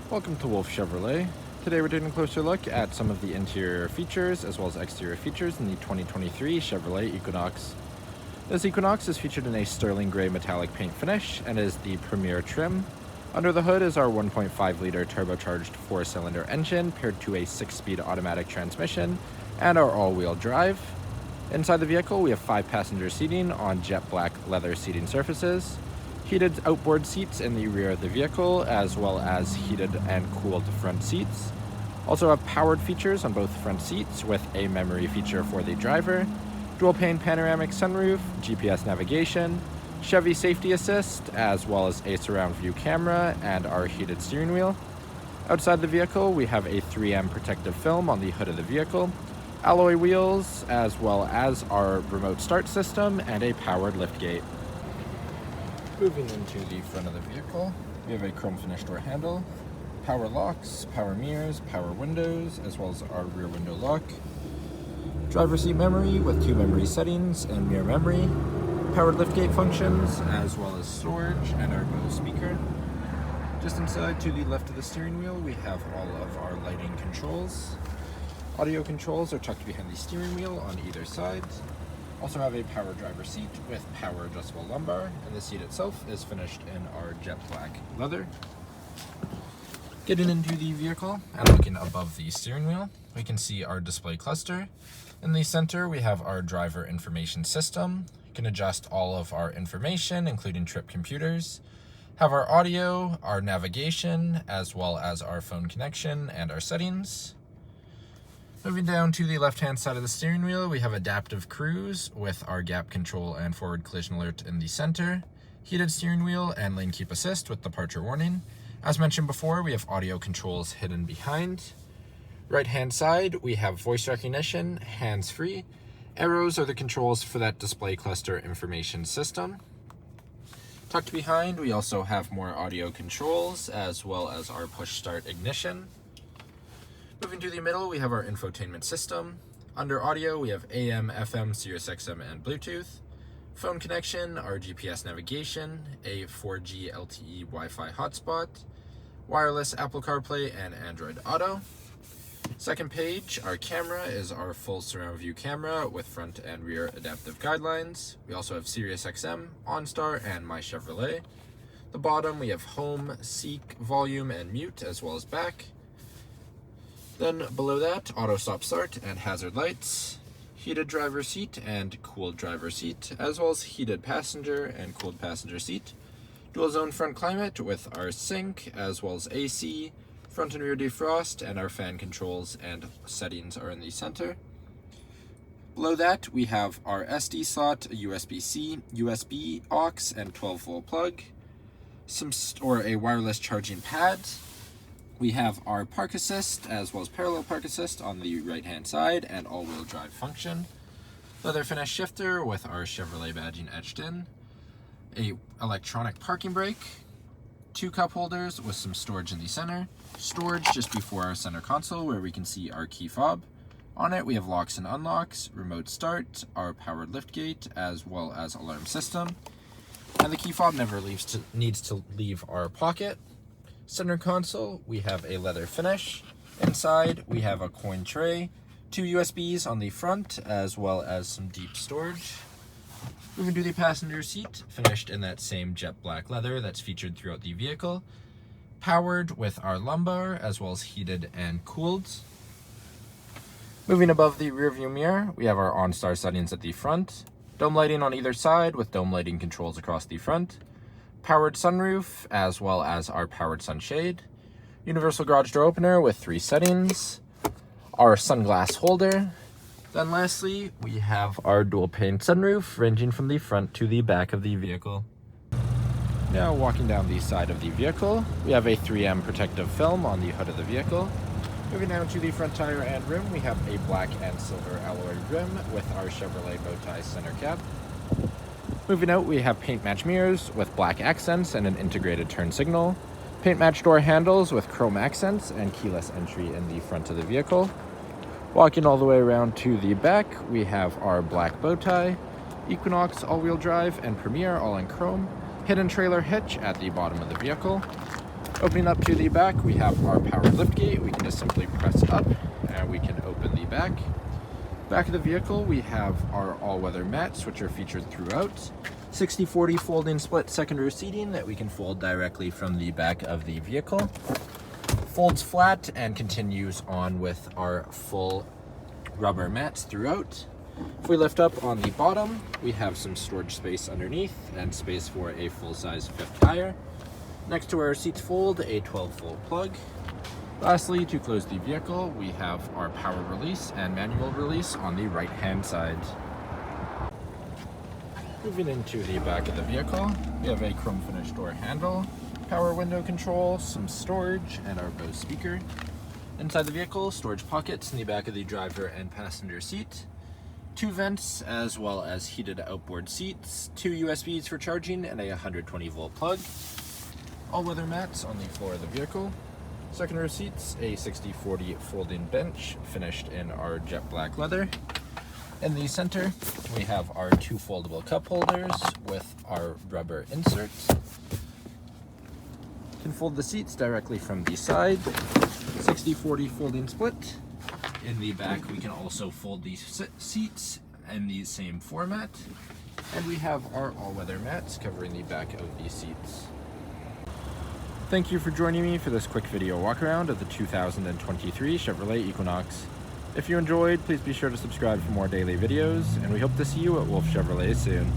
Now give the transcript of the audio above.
Welcome to Wolf Chevrolet. Today we're taking a closer look at some of the interior features as well as exterior features in the 2023 Chevrolet Equinox. This Equinox is featured in a sterling gray metallic paint finish and is the Premier trim. Under the hood is our 1.5-liter turbocharged 4-cylinder engine paired to a 6-speed automatic transmission and our all-wheel drive. Inside the vehicle we have 5-passenger seating on jet black leather seating surfaces. Heated outboard seats in the rear of the vehicle, as well as heated and cooled front seats. Also have powered features on both front seats with a memory feature for the driver, dual pane panoramic sunroof, GPS navigation, Chevy safety assist, as well as a surround view camera and our heated steering wheel. Outside the vehicle we have a 3M protective film on the hood of the vehicle, alloy wheels, as well as our remote start system and a powered liftgate. Moving into the front of the vehicle, we have a chrome finish door handle, power locks, power mirrors, power windows, as well as our rear window lock, driver seat memory with 2 memory settings and mirror memory, powered liftgate functions, as well as storage and our Bose speaker. Just inside to the left of the steering wheel, we have all of our lighting controls. Audio controls are tucked behind the steering wheel on either side. Also have a power driver seat with power adjustable lumbar, and the seat itself is finished in our jet black leather. Getting into the vehicle and looking above the steering wheel, we can see our display cluster. In the center, we have our driver information system. You can adjust all of our information, including trip computers. Have our audio, our navigation, as well as our phone connection and our settings. Moving down to the left-hand side of the steering wheel, we have adaptive cruise with our gap control and forward collision alert in the center, heated steering wheel and lane keep assist with departure warning. As mentioned before, we have audio controls hidden behind. Right-hand side, we have voice recognition, hands-free. Arrows are the controls for that display cluster information system. Tucked behind, we also have more audio controls as well as our push start ignition. Moving to the middle, we have our infotainment system. Under audio, we have AM, FM, Sirius XM, and Bluetooth. Phone connection, our GPS navigation, a 4G LTE Wi-Fi hotspot, wireless Apple Carplay, and Android Auto. Second page, our camera is our full surround view camera with front and rear adaptive guidelines. We also have Sirius XM, OnStar, and My Chevrolet. The bottom, we have home, seek, volume, and mute, as well as back. Then below that, auto stop start and hazard lights, heated driver seat and cooled driver seat, as well as heated passenger and cooled passenger seat. Dual zone front climate with our sink, as well as AC, front and rear defrost, and our fan controls and settings are in the center. Below that, we have our SD slot, a USB-C, USB aux, and 12-volt plug, a wireless charging pad. We have our park assist as well as parallel park assist on the right hand side and all-wheel drive function. Leather finish shifter with our Chevrolet badging etched in. A electronic parking brake. 2 cup holders with some storage in the center. Storage just before our center console where we can see our key fob. On it we have locks and unlocks, remote start, our powered liftgate, as well as alarm system. And the key fob never needs to leave our pocket. Center console, we have a leather finish. Inside, we have a coin tray, 2 USBs on the front, as well as some deep storage. Moving to the passenger seat, finished in that same jet black leather that's featured throughout the vehicle. Powered with our lumbar, as well as heated and cooled. Moving above the rear view mirror, we have our OnStar settings at the front. Dome lighting on either side with dome lighting controls across the front. Powered sunroof, as well as our powered sunshade. Universal garage door opener with 3 settings. Our sunglass holder. Then lastly, we have our dual pane sunroof ranging from the front to the back of the vehicle. Now walking down the side of the vehicle, we have a 3M protective film on the hood of the vehicle. Moving down to the front tire and rim, we have a black and silver alloy rim with our Chevrolet bow tie center cap. Moving out, we have paint match mirrors with black accents and an integrated turn signal. Paint match door handles with chrome accents and keyless entry in the front of the vehicle. Walking all the way around to the back, we have our black bow tie, Equinox all-wheel drive, and Premier all in chrome. Hidden trailer hitch at the bottom of the vehicle. Opening up to the back, we have our power liftgate. We can just simply press up and we can open the back. Back of the vehicle, we have our all-weather mats, which are featured throughout. 60/40 folding split second row seating that we can fold directly from the back of the vehicle. Folds flat and continues on with our full rubber mats throughout. If we lift up on the bottom, we have some storage space underneath and space for a full-size fifth tire. Next to where our seats fold, a 12-volt plug. Lastly, to close the vehicle, we have our power release and manual release on the right-hand side. Moving into the back of the vehicle, we have a chrome finish door handle, power window control, some storage, and our Bose speaker. Inside the vehicle, storage pockets in the back of the driver and passenger seat, 2 vents, as well as heated outboard seats, 2 USBs for charging, and a 120-volt plug. All-weather mats on the floor of the vehicle. Second row seats, a 60/40 folding bench finished in our jet black leather. In the center, we have our 2 foldable cup holders with our rubber inserts. You can fold the seats directly from the side. 60/40 folding split. In the back, we can also fold these seats in the same format. And we have our all-weather mats covering the back of these seats. Thank you for joining me for this quick video walk around of the 2023 Chevrolet Equinox. If you enjoyed, please be sure to subscribe for more daily videos, and we hope to see you at Wolf Chevrolet soon.